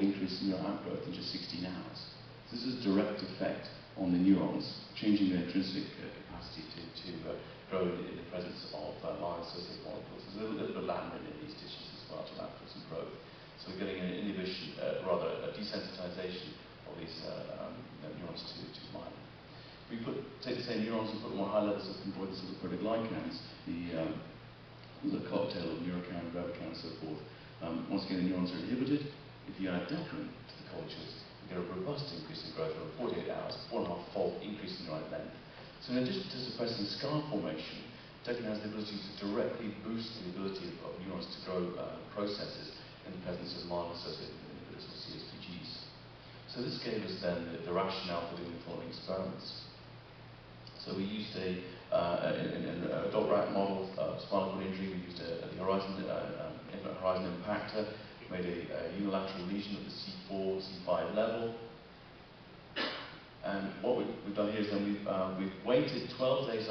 increase in neural outgrowth in just 16 hours. So this is a direct effect on the neurons, changing their intrinsic capacity to grow in the presence of myelin-associated molecules. There's a little bit of lamin in these tissues as well to allow for some growth. So we're getting an inhibition, rather a desensitization of these neurons to myelin. We take the same neurons and put them on high levels of converted sort of proteoglycans, the cocktail of neurocan, revocan, and so forth. Once again, the neurons are inhibited. If you add decorin to the cultures, you get a robust increase in growth over 48 hours, 4.5-fold increase in neuron length. So in addition to suppressing scar formation, decorin has the ability to directly boost the ability of neurons to grow processes in the presence of myelin-associated inhibitors, or CSPGs. So this gave us then the rationale for doing the following experiments. So we used in an adult rat model of spinal cord injury. We used the horizon impactor, made a unilateral lesion at the C4, C5 level. And what we've done here is then we've waited 12 days